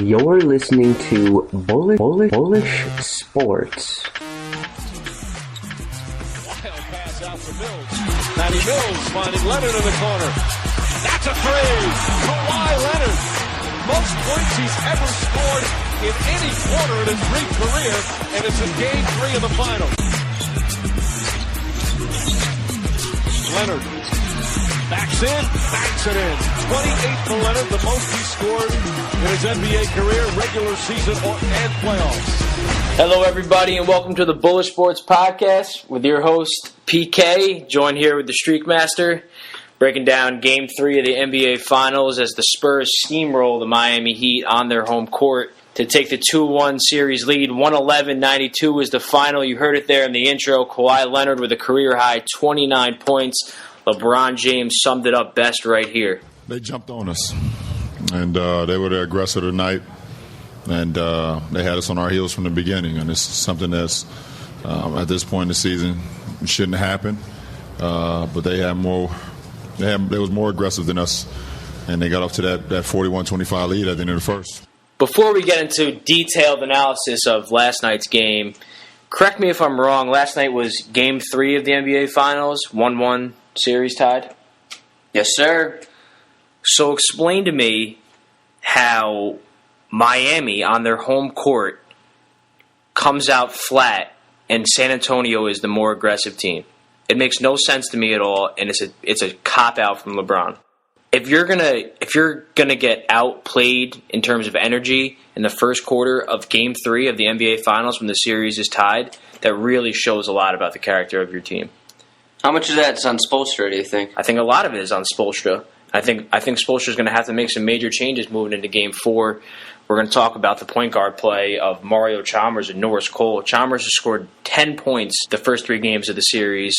You're listening to Bullish Sports. Wild pass out to Mills. Patty Mills finding Leonard in the corner. That's a three. Kawhi Leonard. Most points he's ever scored in any quarter in his brief career, and it's in Game 3 of the final. Leonard backs in, banks it in. 28 for Leonard, the most he scored in his NBA career, regular season and playoffs. Hello, everybody, and welcome to the Bullish Sports Podcast with your host, PK, joined here with the Streak Master, breaking down Game 3 of the NBA Finals as the Spurs steamroll the Miami Heat on their home court to take the 2-1 series lead. 111-92 is the final. You heard it there in the intro. Kawhi Leonard with a career-high 29 points. LeBron James summed it up best right here. They jumped on us, and they were the aggressor tonight, and they had us on our heels from the beginning, and it's something that's, at this point in the season, shouldn't happen, but they was more aggressive than us, and they got off to that 41-25 lead at the end of the first. Before we get into detailed analysis of last night's game, correct me if I'm wrong, last night was Game 3 of the NBA Finals, 1-1 series tied? Yes, sir. So explain to me how Miami on their home court comes out flat and San Antonio is the more aggressive team. It makes no sense to me at all, and it's a cop-out from LeBron. If you're gonna get outplayed in terms of energy in the first quarter of Game 3 of the NBA Finals when the series is tied, that really shows a lot about the character of your team. How much of that's on Spoelstra, do you think? I think a lot of it is on Spoelstra. I think Spoelstra's going to have to make some major changes moving into Game 4. We're going to talk about the point guard play of Mario Chalmers and Norris Cole. Chalmers has scored 10 points the first 3 games of the series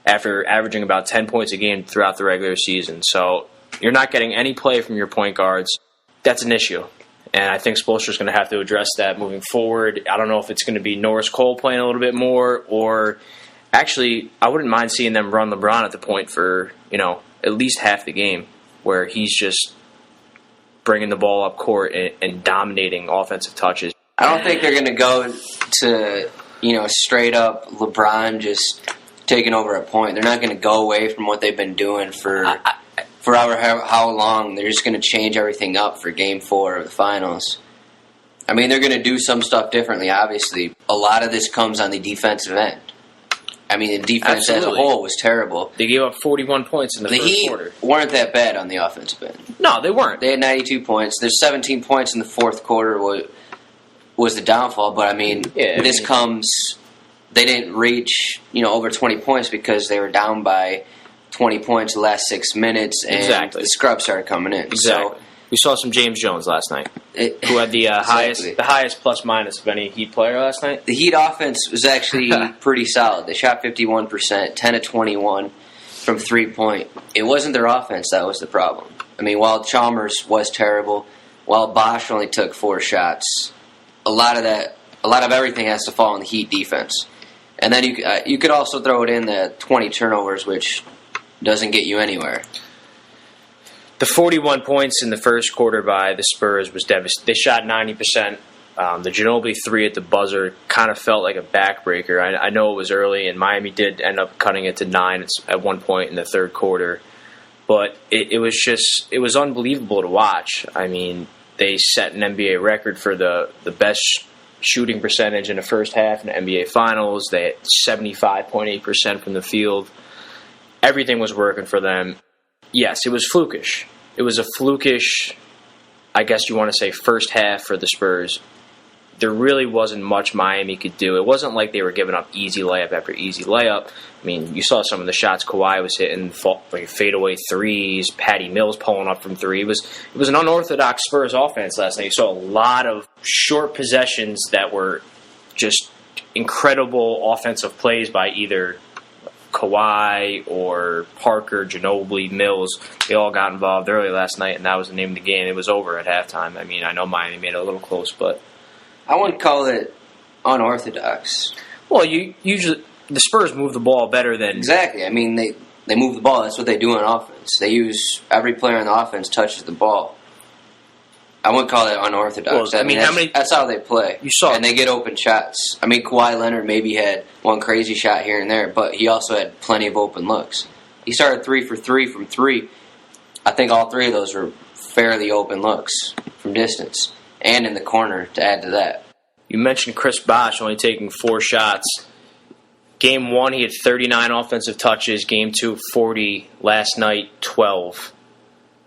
after averaging about 10 points a game throughout the regular season. So you're not getting any play from your point guards. That's an issue. And I think Spoelstra's going to have to address that moving forward. I don't know if it's going to be Norris Cole playing a little bit more, or actually, I wouldn't mind seeing them run LeBron at the point for, at least half the game, where he's just bringing the ball up court and dominating offensive touches. I don't think they're going to go to, straight up LeBron just taking over a point. They're not going to go away from what they've been doing for how long. They're just going to change everything up for Game 4 of the Finals. I mean, they're going to do some stuff differently, obviously. A lot of this comes on the defensive end. I mean, the defense as a whole was terrible. They gave up 41 points in the first quarter. The Heat weren't that bad on the offensive end. No, they weren't. They had 92 points. There's 17 points in the fourth quarter was the downfall. But, I mean, they didn't reach, over 20 points because they were down by 20 points the last 6 minutes, and the scrub started coming in. Exactly. So, we saw some James Jones last night, who had the highest plus-minus of any Heat player last night. The Heat offense was actually pretty solid. They shot 51%, 10 of 21 from three-point. It wasn't their offense that was the problem. I mean, while Chalmers was terrible, while Bosch only took 4 shots, a lot of everything has to fall on the Heat defense. And then you could also throw it in the 20 turnovers, which doesn't get you anywhere. The 41 points in the first quarter by the Spurs was devastating. They shot 90%. The Ginobili 3 at the buzzer kind of felt like a backbreaker. I know it was early, and Miami did end up cutting it to 9 at one point in the third quarter. But it was unbelievable to watch. I mean, they set an NBA record for the best shooting percentage in the first half in the NBA Finals. They had 75.8% from the field. Everything was working for them. Yes, it was flukish. It was a flukish, I guess you want to say, first half for the Spurs. There really wasn't much Miami could do. It wasn't like they were giving up easy layup after easy layup. I mean, you saw some of the shots Kawhi was hitting, like fadeaway threes, Patty Mills pulling up from 3. It was an unorthodox Spurs offense last night. You saw a lot of short possessions that were just incredible offensive plays by either Kawhi or Parker, Ginobili, Mills. They all got involved early last night, and that was the name of the game. It was over at halftime. I mean, I know Miami made it a little close, but I wouldn't call it unorthodox. Well, you usually the Spurs move the ball better than... Exactly. I mean, they move the ball. That's what they do on offense. They use every player on the offense touches the ball. I wouldn't call that unorthodox. Well, That's how they play. You saw, and they get open shots. I mean, Kawhi Leonard maybe had one crazy shot here and there, but he also had plenty of open looks. He started 3 for 3 from 3. I think all 3 of those were fairly open looks from distance and in the corner to add to that. You mentioned Chris Bosh only taking 4 shots. Game 1, he had 39 offensive touches. Game 2, 40. Last night, 12.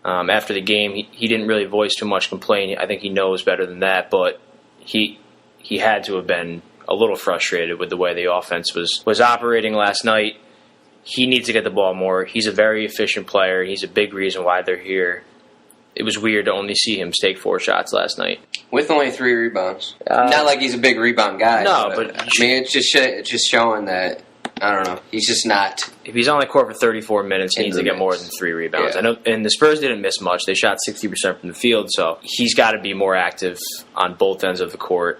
After the game, he didn't really voice too much complaint. I think he knows better than that, but he had to have been a little frustrated with the way the offense was operating last night. He needs to get the ball more. He's a very efficient player. He's a big reason why they're here. It was weird to only see him take 4 shots last night. With only 3 rebounds. Not like he's a big rebound guy. No, but I mean, it's just showing that, I don't know, he's just not. If he's on the court for 34 minutes, he needs to get more than 3 rebounds. Yeah. I know, and the Spurs didn't miss much. They shot 60% from the field, so he's got to be more active on both ends of the court.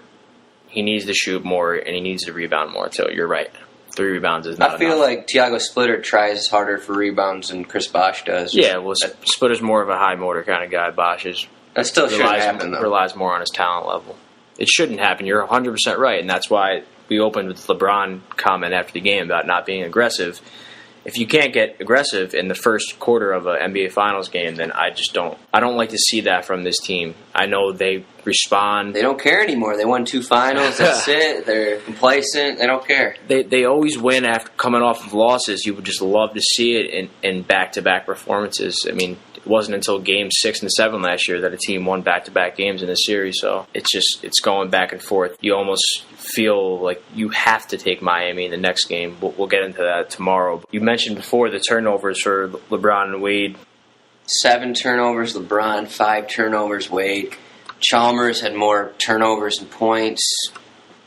He needs to shoot more, and he needs to rebound more, too. You're right. 3 rebounds is not enough. I feel like Thiago Splitter tries harder for rebounds than Chris Bosh does. Yeah, well, Splitter's more of a high motor kind of guy. Bosh that still shouldn't happen, though. Relies more on his talent level. It shouldn't happen. You're 100% right, and that's why we opened with LeBron comment after the game about not being aggressive. If you can't get aggressive in the first quarter of an NBA Finals game, then I don't like to see that from this team. I know they respond. They don't care anymore. They won 2 finals. That's it. They're complacent. They don't care. They always win after coming off of losses. You would just love to see it in back-to-back performances. I mean, it wasn't until Game 6 and 7 last year that a team won back-to-back games in this series. So it's going back and forth. You almost feel like you have to take Miami in the next game. We'll get into that tomorrow. You mentioned before the turnovers for LeBron and Wade. 7 turnovers, LeBron. 5 turnovers, Wade. Chalmers had more turnovers and points.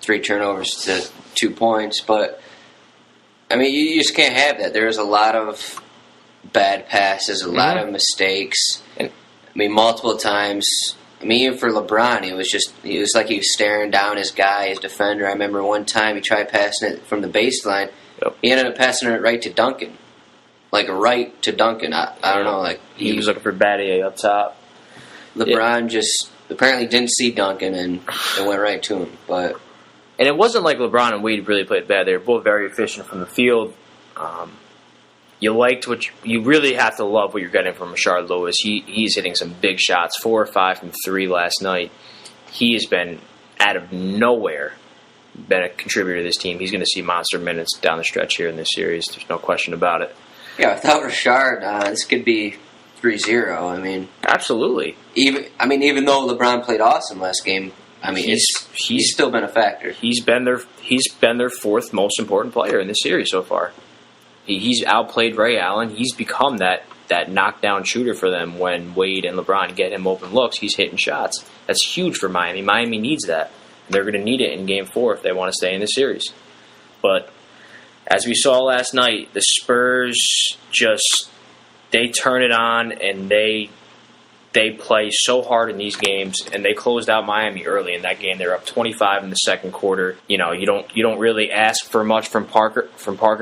3 turnovers to 2 points. But, I mean, you just can't have that. There's a lot of bad passes, a lot of mistakes. I mean, multiple times. I mean, even for LeBron, it was like he was staring down his guy, his defender. I remember one time he tried passing it from the baseline. Yep. He ended up passing it right to Duncan. Like, right to Duncan. I don't know. Like he was looking for Battier up top. LeBron just apparently didn't see Duncan and it went right to him. And it wasn't like LeBron and Wade really played bad. They were both very efficient from the field. You liked you really have to love what you're getting from Rashard Lewis. He's hitting some big shots, 4 or 5 from 3 last night. He has been out of nowhere, been a contributor to this team. He's going to see monster minutes down the stretch here in this series. There's no question about it. Yeah, without Rashard, this could be 3-0. I mean, absolutely. Even though LeBron played awesome last game, I mean, he's still been a factor. He's been their 4th most important player in this series so far. He's outplayed Ray Allen. He's become that knockdown shooter for them. When Wade and LeBron get him open looks, he's hitting shots. That's huge for Miami. Miami needs that. And they're going to need it in Game 4 if they want to stay in the series. But as we saw last night, the Spurs they turn it on and they play so hard in these games, and they closed out Miami early in that game. They're up 25 in the second quarter. You know, you don't really ask for much from Parker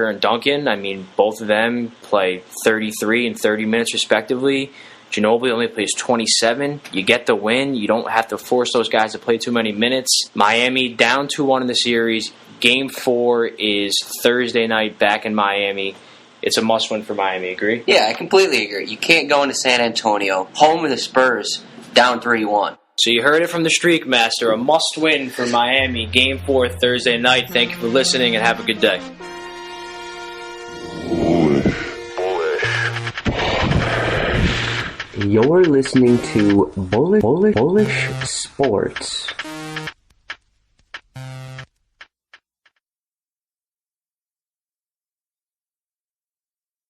and Duncan. I mean, both of them play 33 and 30 minutes respectively. Ginobili only plays 27. You get the win. You don't have to force those guys to play too many minutes. Miami down 2-1 in the series. Game 4 is Thursday night back in Miami. It's a must-win for Miami. Agree? Yeah, I completely agree. You can't go into San Antonio, home of the Spurs, down 3-1. So you heard it from the Streak Master. A must-win for Miami. Game 4 Thursday night. Thank you for listening and have a good day. You're listening to Bullish Sports.